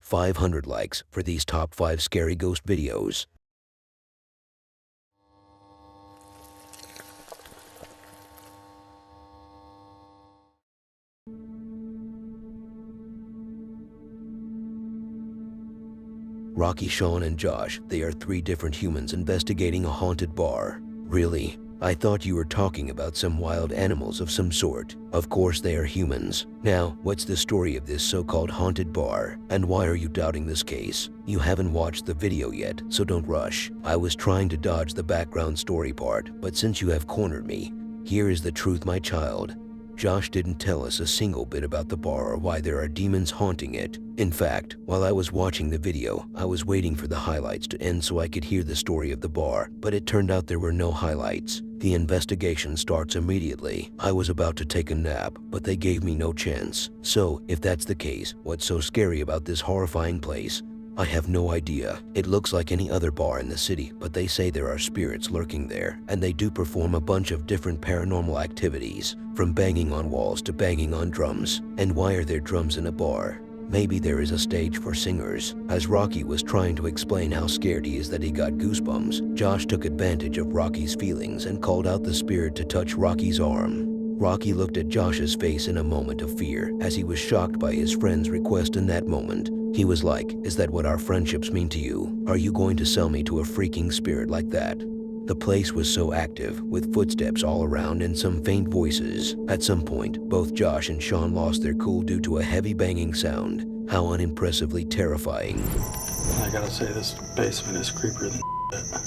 500 likes for these top 5 scary ghost videos. Rocky, Sean, and Josh, they are 3 different humans investigating a haunted bar. Really? I thought you were talking about some wild animals of some sort. Of course they are humans. Now, what's the story of this so-called haunted bar? And why are you doubting this case? You haven't watched the video yet, so don't rush. I was trying to dodge the background story part, but since you have cornered me, here is the truth, my child. Josh didn't tell us a single bit about the bar or why there are demons haunting it. In fact, while I was watching the video, I was waiting for the highlights to end so I could hear the story of the bar, but it turned out there were no highlights. The investigation starts immediately. I was about to take a nap, but they gave me no chance. So, if that's the case, what's so scary about this horrifying place? I have no idea. It looks like any other bar in the city, but they say there are spirits lurking there, and they do perform a bunch of different paranormal activities, from banging on walls to banging on drums. And why are there drums in a bar? Maybe there is a stage for singers. As Rocky was trying to explain how scared he is that he got goosebumps, Josh took advantage of Rocky's feelings and called out the spirit to touch Rocky's arm. Rocky looked at Josh's face in a moment of fear as he was shocked by his friend's request in that moment. He was like, "Is that what our friendships mean to you? Are you going to sell me to a freaking spirit like that?" The place was so active, with footsteps all around and some faint voices. At some point, both Josh and Sean lost their cool due to a heavy banging sound. How unimpressively terrifying. I gotta say, this basement is creepier than shit.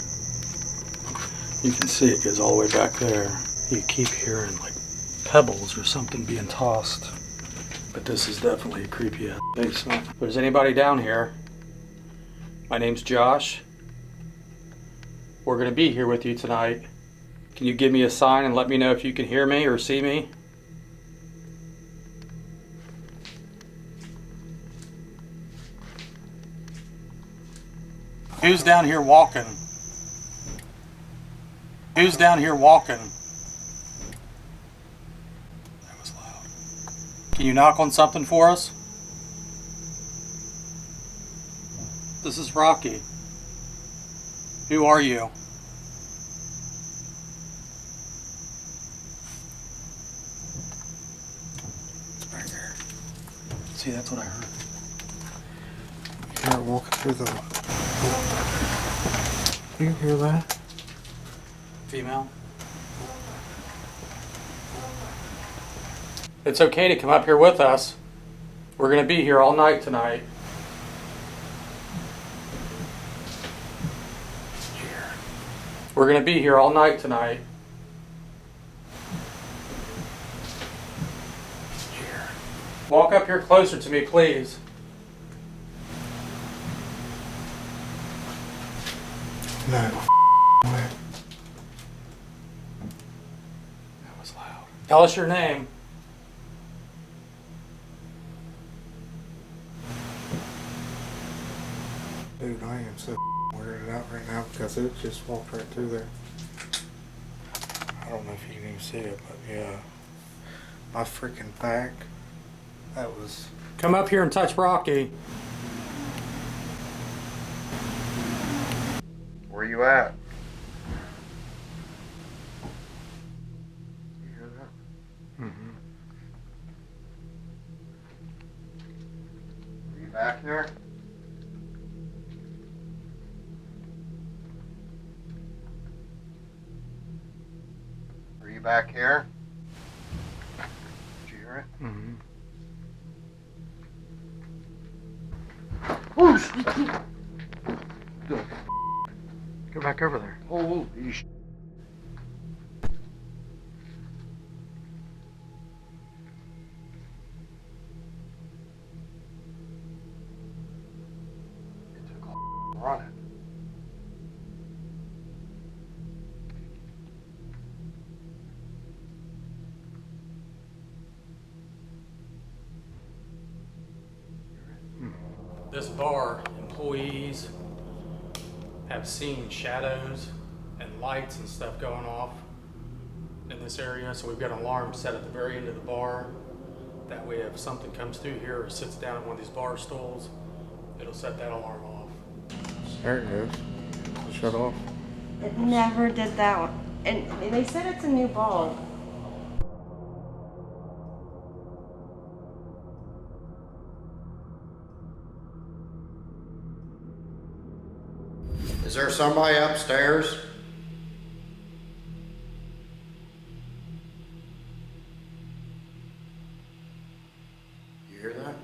You can see it goes all the way back there. You keep hearing like pebbles or something being tossed. But this is definitely a creepy ass basement. If there's anybody down here, my name's Josh. We're gonna be here with you tonight. Can you give me a sign and let me know if you can hear me or see me? Who's down here walking? Who's down here walking? That was loud. Can you knock on something for us? This is Rocky. Who are you? It's right here. See, that's what I heard. You hear it walking through the... You hear that? Female? It's okay to come up here with us. We're gonna be here all night tonight. We're gonna be here all night tonight. Walk up here closer to me, please. No. That was loud. Tell us your name. Dude, I am so weirded out right now because it just walked right through there. I don't know if you can even see it, but yeah. My freaking back. That was... Come up here and touch Rocky. Where you at? You hear that? Mm-hmm. Are you back there? Are you back here? Did you hear it? Mm-hmm. Go back over there. Holy sh... It took a running. This bar, employees have seen shadows and lights and stuff going off in this area, so we've got an alarm set at the very end of the bar. That way if something comes through here or sits down at one of these bar stools, set that alarm off. There it goes. Shut off. It never did that one. And they said it's a new bulb. Is there somebody upstairs? You hear that?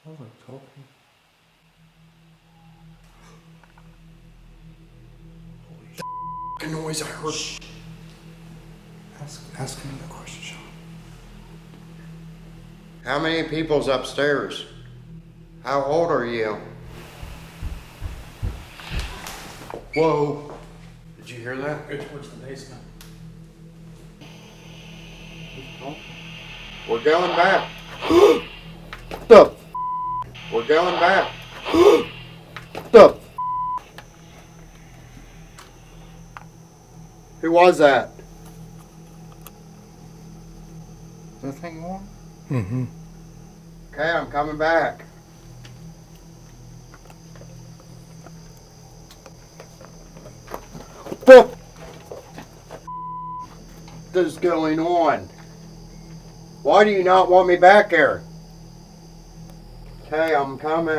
I was like talking. Holy noise I heard. Ask him the question, Sean. How many people's upstairs? How old are you? Whoa. Did you hear that? Go towards the basement. We're going back. The We're going back. The Who was that? Is that thing on? Mm-hmm. Okay, I'm coming back. What is going on? Why do you not want me back here? Okay, I'm coming.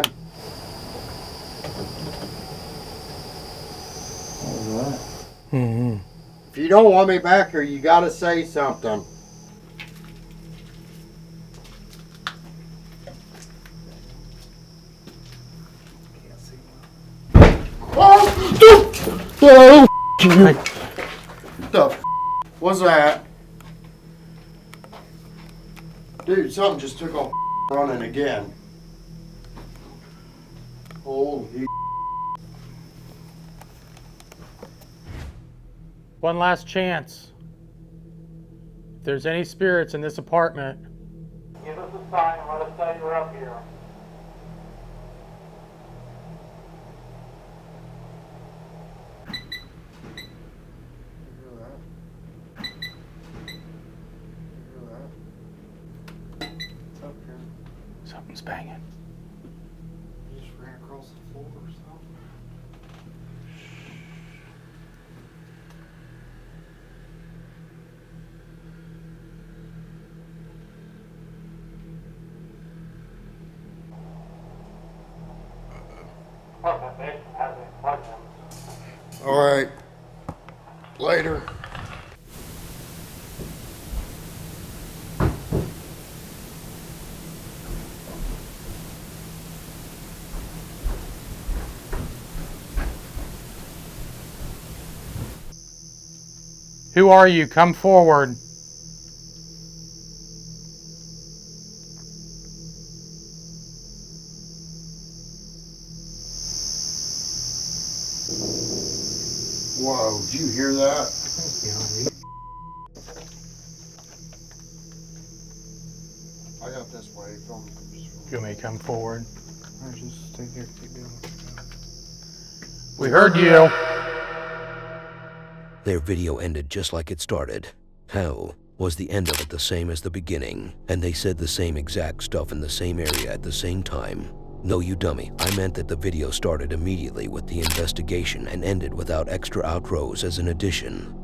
What was that? Mm-hmm. If you don't want me back here, you gotta say something. Oh! The f was that? Dude, something just took off running again. Holy. One last chance. If there's any spirits in this apartment, give us a sign and let us know you're up here. Something's banging. You just ran across the floor or something. All right. Later. Who are you? Come forward. Whoa, did you hear that? That's behind you. I got this way. From You may come forward. Alright, just stay there. Keep doing what you're doing. We heard you. Their video ended just like it started. How was the end of it the same as the beginning? And they said the same exact stuff in the same area at the same time. No, you dummy. I meant that the video started immediately with the investigation and ended without extra outros as an addition.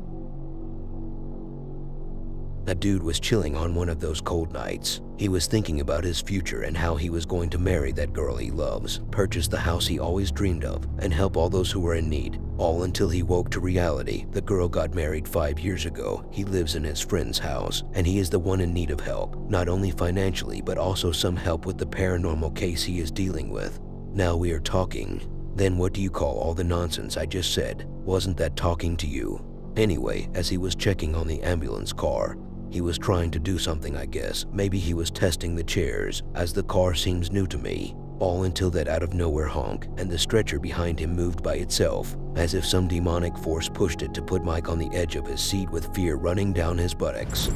That dude was chilling on one of those cold nights. He was thinking about his future and how he was going to marry that girl he loves, purchase the house he always dreamed of, and help all those who were in need. All until he woke to reality. The girl got married 5 years ago. He lives in his friend's house, and he is the one in need of help, not only financially, but also some help with the paranormal case he is dealing with. Now we are talking. Then what do you call all the nonsense I just said? Wasn't that talking to you? Anyway, as he was checking on the ambulance car, he was trying to do something, I guess. Maybe he was testing the chairs, as the car seems new to me. All until that out of nowhere honk, and the stretcher behind him moved by itself, as if some demonic force pushed it to put Mike on the edge of his seat with fear running down his buttocks.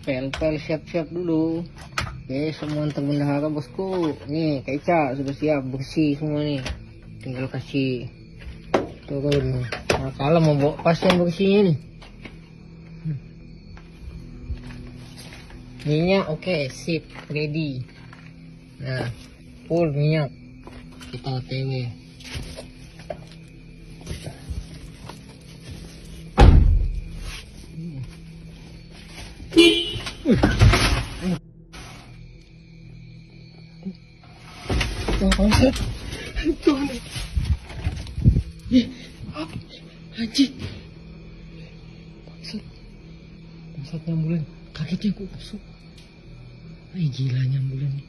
Pel siap-siap dulu. Oke, semua antar bendahara bosku. Nih, kaca sudah siap, bersih semua nih. Tinggal kasih turun. Akala mau bawa pasien ke sini. Minyak oke, sip, ready. Nah, full minyak. Kita OTW. Anjing. Bangsat nyambulan. Kagetnya gue masuk. Gila nyambulan.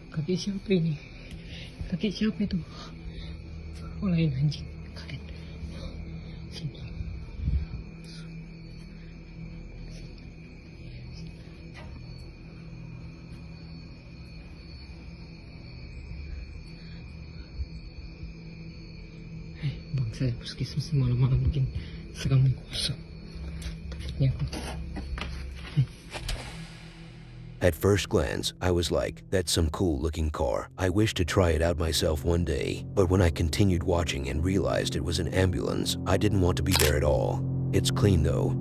Kaki siapa ini? Kaki siapa itu? Oh lain anjing. Kaget. Sini. Bangsa puskesmas malam-malam begini seram kosong. Takutnya aku. At first glance, I was like, that's some cool looking car. I wish to try it out myself one day. But when I continued watching and realized it was an ambulance, I didn't want to be there at all. It's clean though.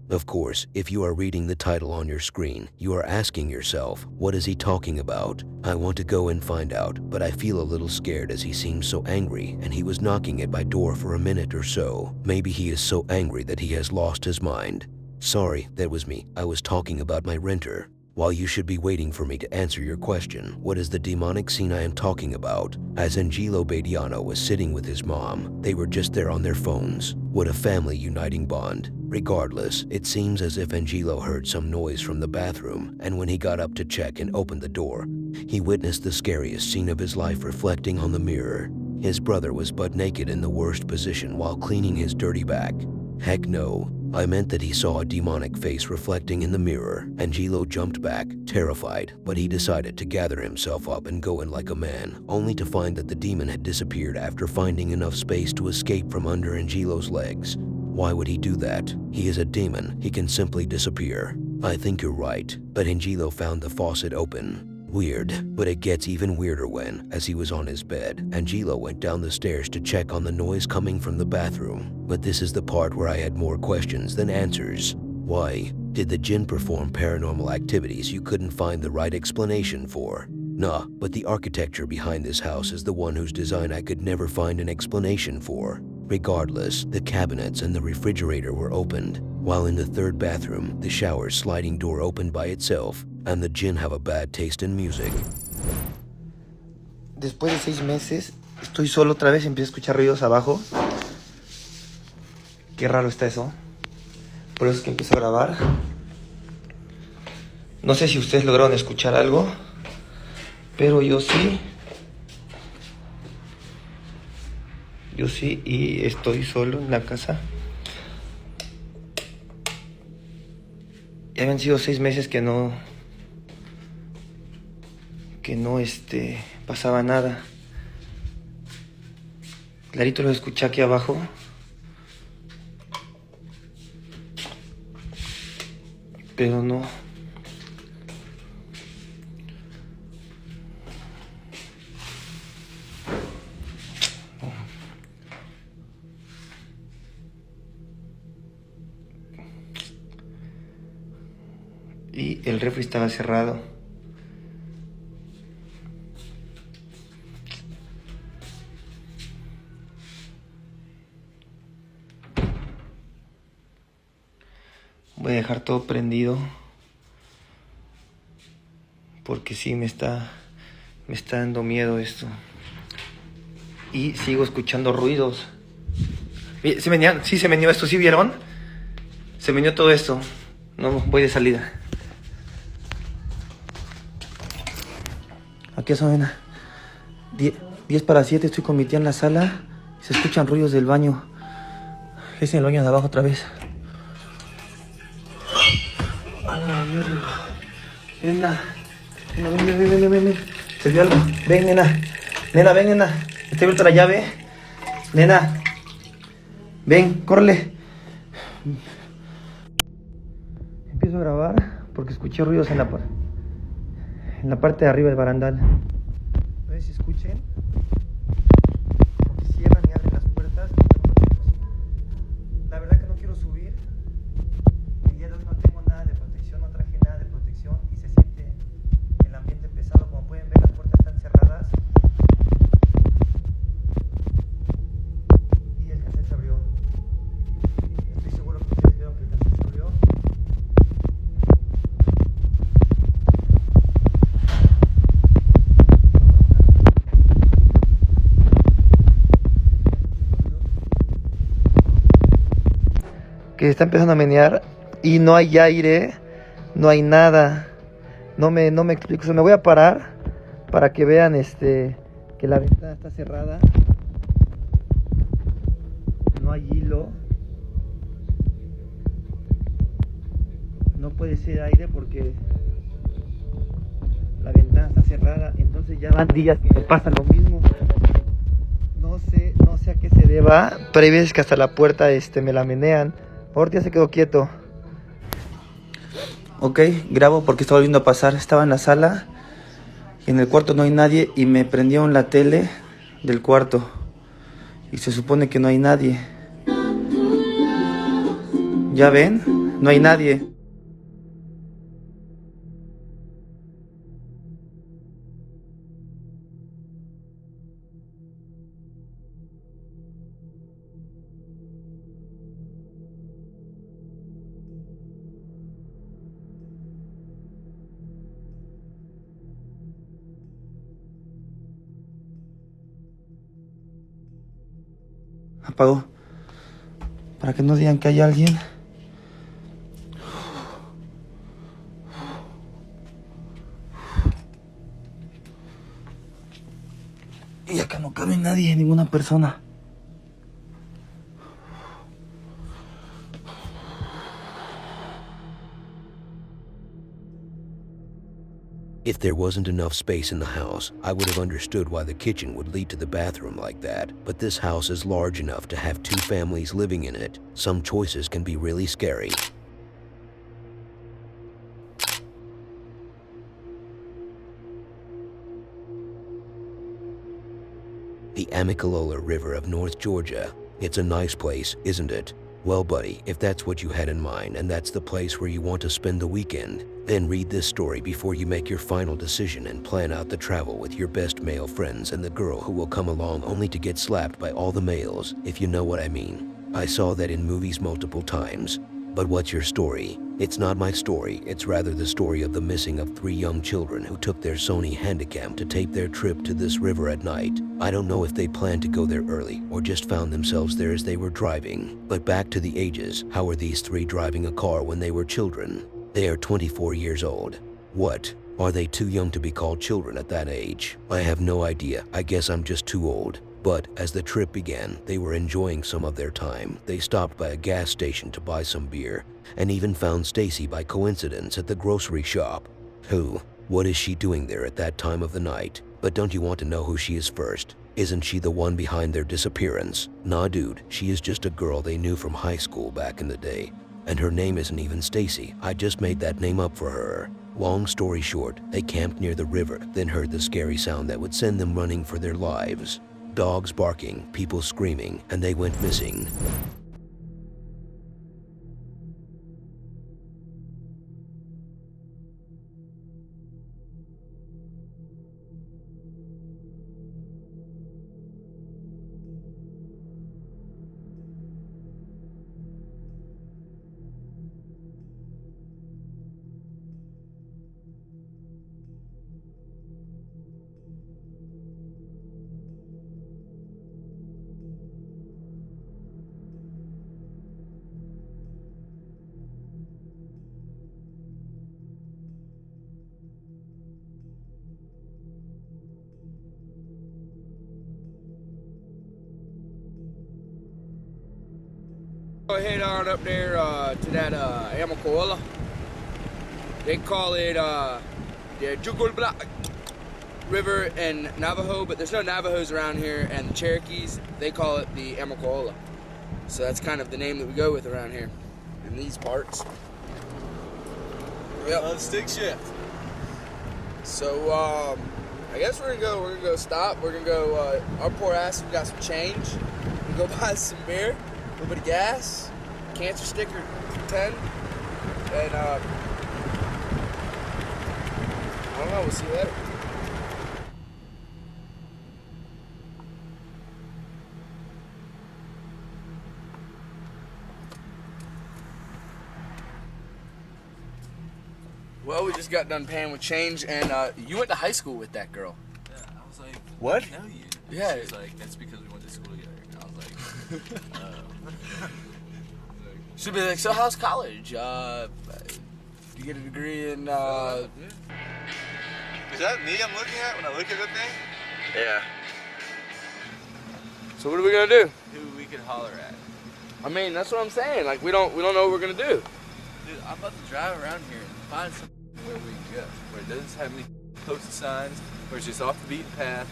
Of course, if you are reading the title on your screen, you are asking yourself, what is he talking about? I want to go and find out, but I feel a little scared as he seems so angry and he was knocking at my door for a minute or so. Maybe he is so angry that he has lost his mind. Sorry, that was me. I was talking about my renter. While you should be waiting for me to answer your question, what is the demonic scene I am talking about? As Angelo Badiano was sitting with his mom, they were just there on their phones. What a family uniting bond. Regardless, it seems as if Angelo heard some noise from the bathroom, and when he got up to check and opened the door, he witnessed the scariest scene of his life reflecting on the mirror. His brother was butt naked in the worst position while cleaning his dirty back. Heck no. I meant that he saw a demonic face reflecting in the mirror. Angelo jumped back, terrified, but he decided to gather himself up and go in like a man, only to find that the demon had disappeared after finding enough space to escape from under Angelo's legs. Why would he do that? He is a demon. He can simply disappear. I think you're right, but Angelo found the faucet open. Weird, but it gets even weirder when, as he was on his bed, Angelo went down the stairs to check on the noise coming from the bathroom. But this is the part where I had more questions than answers. Why? Did the jinn perform paranormal activities you couldn't find the right explanation for? Nah, but the architecture behind this house is the one whose design I could never find an explanation for. Regardless, the cabinets and the refrigerator were opened, while in the third bathroom, the shower sliding door opened by itself, and the jinn have a bad taste in music. Después de 6 meses, estoy solo otra vez, empiezo a escuchar ruidos abajo. Qué raro está eso. Por eso es que empiezo a grabar. No sé si ustedes lograron escuchar algo, pero yo sí. Yo sí, y estoy solo en la casa. Ya habían sido 6 meses que no pasaba nada. Clarito lo escuché aquí abajo. Pero no. Y el refri estaba cerrado. Voy a dejar todo prendido porque sí me está dando miedo esto. Y sigo escuchando ruidos. Se meneó esto, ¿sí vieron? Se meneó todo esto. No, voy de salida. Aquí son 10 para 7, estoy con mi tía en la sala. Se escuchan ruidos del baño. Es en el baño de abajo otra vez. Nena, ven. Se vio algo. Ven, nena. Nena, ven, nena. Está abierta la llave. Nena. Ven, córrele. Empiezo a grabar porque escuché ruidos en en la parte de arriba del barandal. No sé si escuchen. Como que cierran y abren las puertas. La verdad que no quiero subir. El día de hoy no tengo nada de protección, no traje nada de protección y se siente el ambiente pesado. Como pueden ver, las puertas están cerradas. Y el cassette se abrió. Estoy seguro que ustedes vieron que el cassette se abrió. Que está empezando a menear y no hay aire, no hay nada. No me explico. O sea, me voy a parar para que vean que la ventana está cerrada. No hay hilo. No puede ser aire porque la ventana está cerrada. Entonces ya van días que me pasa lo mismo. No sé a qué se deba. Pero hay veces que hasta la puerta me la menean. Ahorita ya se quedó quieto. Ok, grabo porque está volviendo a pasar. Estaba en la sala y en el cuarto no hay nadie y me prendieron la tele del cuarto y se supone que no hay nadie. ¿Ya ven? No hay nadie. Apagó. Para que no digan que hay alguien. Y acá no cabe nadie, ninguna persona. If there wasn't enough space in the house, I would have understood why the kitchen would lead to the bathroom like that. But this house is large enough to have 2 families living in it. Some choices can be really scary. The Amicalola River of North Georgia. It's a nice place, isn't it? Well, buddy, if that's what you had in mind and that's the place where you want to spend the weekend, then read this story before you make your final decision and plan out the travel with your best male friends and the girl who will come along only to get slapped by all the males, if you know what I mean. I saw that in movies multiple times. But what's your story? It's not my story, it's rather the story of the missing of 3 young children who took their Sony Handycam to tape their trip to this river at night. I don't know if they planned to go there early or just found themselves there as they were driving. But back to the ages, how are these 3 driving a car when they were children? They are 24 years old. What? Are they too young to be called children at that age? I have no idea. I guess I'm just too old. But as the trip began, they were enjoying some of their time. They stopped by a gas station to buy some beer and even found Stacy by coincidence at the grocery shop. Who? What is she doing there at that time of the night? But don't you want to know who she is first? Isn't she the one behind their disappearance? Nah, dude, she is just a girl they knew from high school back in the day. And her name isn't even Stacy. I just made that name up for her. Long story short, they camped near the river, then heard the scary sound that would send them running for their lives. Dogs barking, people screaming, and they went missing. Go head on up there to that Amacola. They call it the Jugulbla River in Navajo, but there's no Navajos around here, and the Cherokees, they call it the Amacola. So that's kind of the name that we go with around here in these parts. Yep. Stick shift. So, I guess we're gonna go stop. We're gonna go, our poor ass, we got some change. We're gonna go buy some beer, a little bit of gas, cancer sticker 10, and, I don't know, we'll see you later. Well, we just got done paying with change, and you went to high school with that girl. Yeah, I was like, What? I know you. Yeah. She was like, that's because we went to school together. And I was like, oh. She'd be like, so how's college? You get a degree in, Is that me I'm looking at when I look at the thing? Yeah. So what are we gonna do? Who we could holler at? I mean, that's what I'm saying. Like, we don't know what we're gonna do. Dude, I'm about to drive around here and find somewhere where we can go. Where it doesn't have any posted signs, where it's just off the beaten path.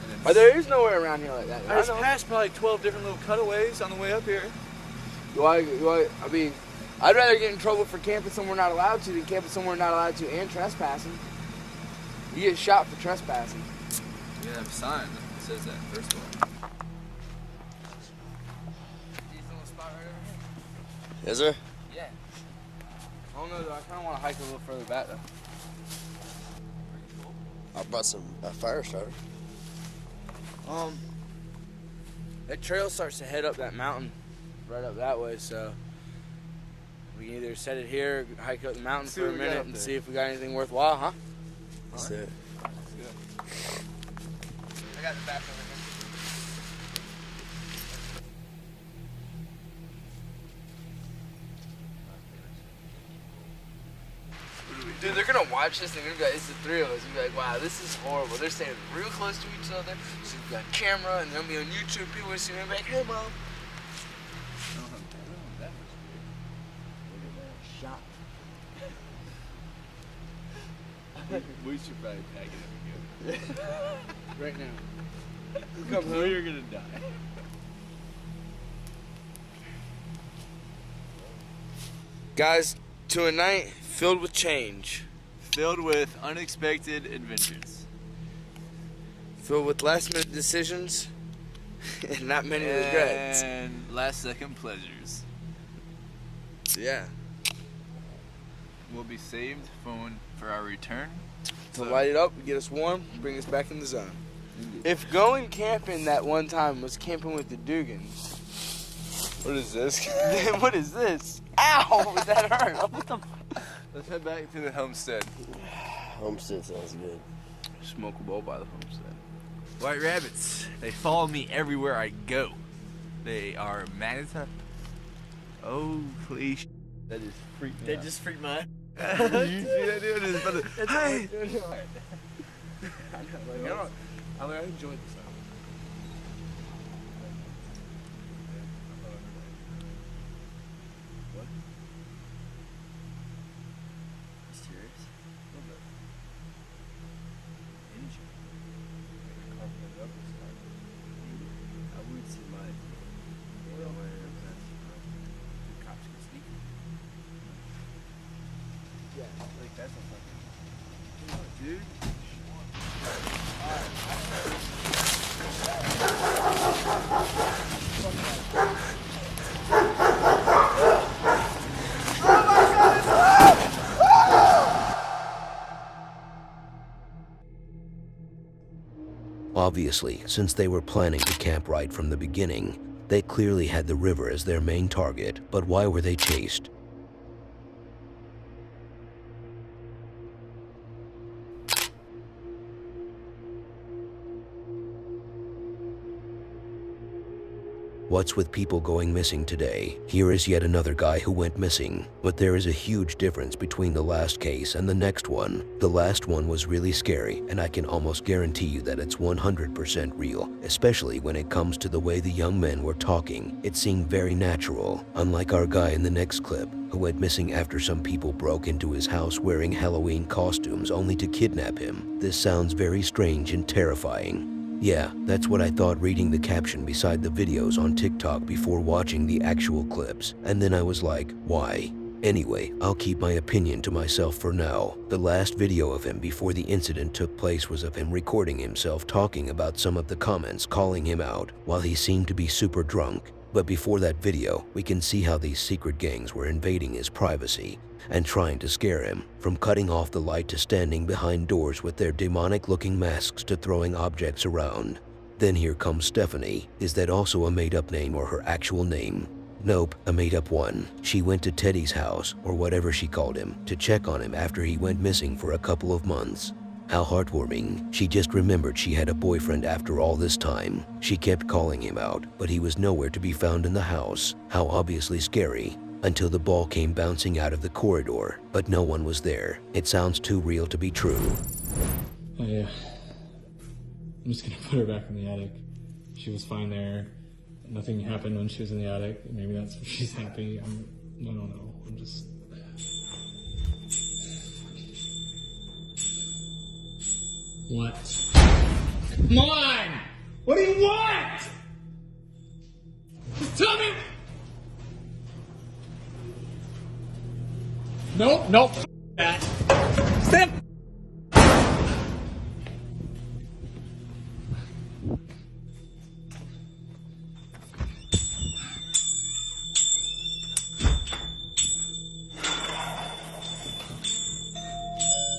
And it's, There is nowhere around here like that. I just passed probably 12 different little cutaways on the way up here. I mean, I'd rather get in trouble for camping somewhere not allowed to than camping somewhere not allowed to and trespassing. You get shot for trespassing. We have a sign that says that, first of all. Is there? Yeah. I don't know though. I kind of want to hike a little further back though. I brought some fire starter. That trail starts to head up that mountain, right up that way. So we can either set it here, hike up the mountain for a minute, and see if we got anything worthwhile, huh? That's it. I got the back over here. Dude, they're gonna watch this and they're gonna be like, it's the three of us. And be like, wow, this is horrible. They're standing real close to each other. So we got a camera and they'll be on YouTube. People will see me and be like, hey, mom. Shot. We should probably pack it up and go. Right now. Come home. You're gonna die. Guys, to a night filled with change. Filled with unexpected adventures. Filled with last minute decisions and not many regrets. And last second pleasures. Yeah. Will be saved for our return. To light it up, get us warm, bring us back in the zone. If going camping that one time was camping with the Dugans, What is this? then what is this? Ow! That hurt. What the? Let's head back to the homestead. Homestead sounds good. Smoke a bowl by the homestead. White rabbits. They follow me everywhere I go. They are manita. Oh, please. That just freaked me out. just freaked my out. You see that dude? It's about to, hey! I enjoyed this. Dude. Obviously, since they were planning to camp right from the beginning, they clearly had the river as their main target, but why were they chased? What's with people going missing today? Here is yet another guy who went missing, but there is a huge difference between the last case and the next one. The last one was really scary, and I can almost guarantee you that it's 100% real, especially when it comes to the way the young men were talking. It seemed very natural, unlike our guy in the next clip, who went missing after some people broke into his house wearing Halloween costumes only to kidnap him. This sounds very strange and terrifying. Yeah, that's what I thought reading the caption beside the videos on TikTok before watching the actual clips. And then I was like, why? Anyway, I'll keep my opinion to myself for now. The last video of him before the incident took place was of him recording himself talking about some of the comments calling him out while he seemed to be super drunk. But before that video, we can see how these secret gangs were invading his privacy and trying to scare him, from cutting off the light to standing behind doors with their demonic-looking masks to throwing objects around. Then here comes Stephanie. Is that also a made-up name or her actual name? Nope, a made-up one. She went to Teddy's house, or whatever she called him, to check on him after he went missing for a couple of months. How heartwarming. She just remembered she had a boyfriend after all this time. She kept calling him out, but he was nowhere to be found in the house. How obviously scary. Until the ball came bouncing out of the corridor, but no one was there. It sounds too real to be true. Oh yeah. I'm just gonna put her back in the attic. She was fine there. Nothing happened when she was in the attic. Maybe that's why she's happy. I don't know. I'm just... What? Come on! What do you want? Just tell me! Nope, that. Step!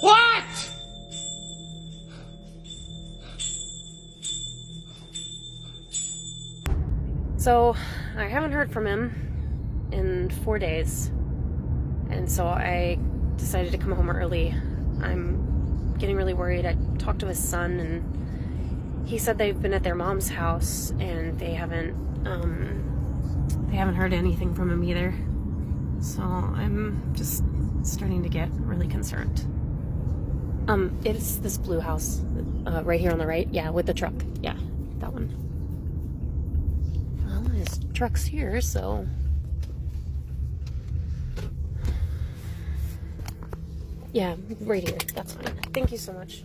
What? So, I haven't heard from him in 4 days. And so I decided to come home early. I'm getting really worried. I talked to his son, and he said they've been at their mom's house and they haven't heard anything from him either. So I'm just starting to get really concerned. It's this blue house right here on the right. Yeah, with the truck. Yeah, that one. Well, his truck's here, so. Yeah, right here. That's fine. Thank you so much.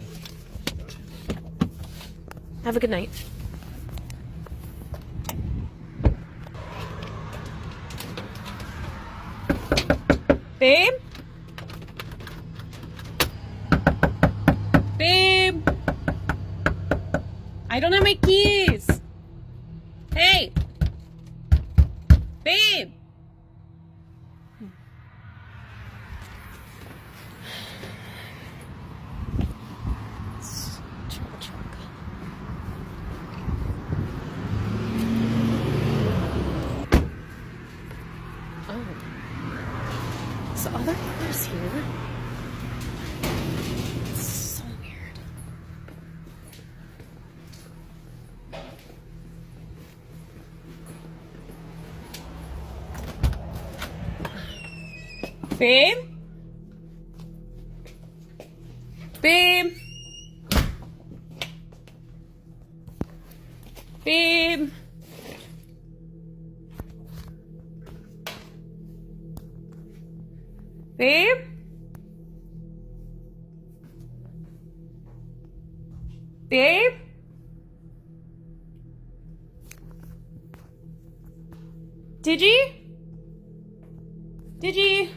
Have a good night. Babe? Babe? I don't have my keys. Hey! Babe! So other cars here. It's so weird. Babe? Babe? Babe? Babe? Babe? Did you? Did you?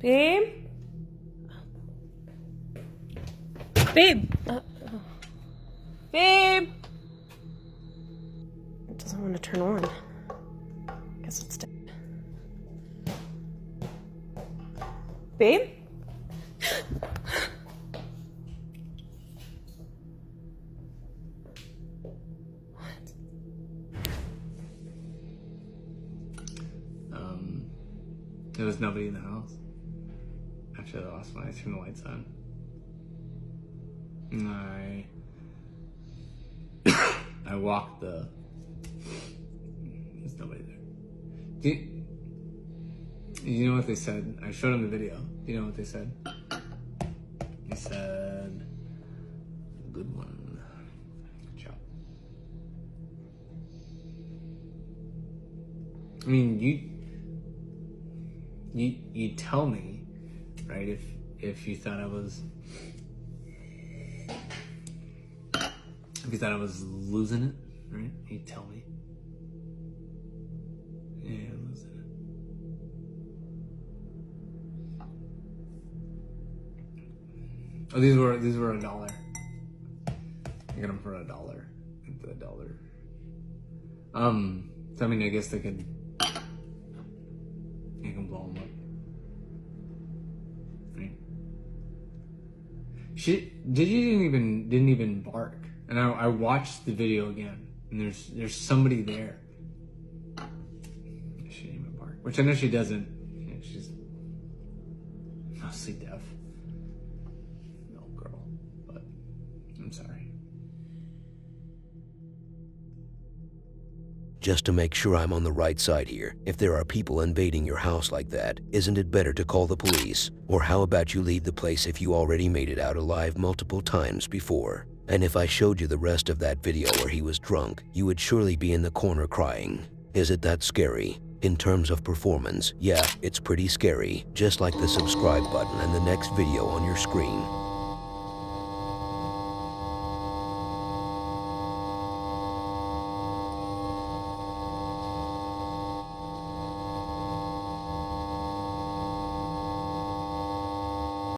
Babe? Babe? Babe? It doesn't want to turn on. Guess it's dead. Babe? There was nobody in the house after the last one. I turned the lights on. And I walked the... There's nobody there. You know what they said? I showed them the video. Do you know what they said? They said, good one. Good job. I mean, you tell me, right, if you thought I was... If you thought I was losing it, right? You tell me. And Oh, these were $1. I got them for $1. The $1. So I mean, I guess they can blow them up. Right. She didn't even bark, and I watched the video again, and there's somebody there. She didn't even bark, which I know she doesn't. You know, she's mostly deaf. No girl, but I'm sorry. Just to make sure I'm on the right side here, if there are people invading your house like that, isn't it better to call the police? Or how about you leave the place if you already made it out alive multiple times before? And if I showed you the rest of that video where he was drunk, you would surely be in the corner crying. Is it that scary? In terms of performance, yeah, it's pretty scary, just like the subscribe button and the next video on your screen.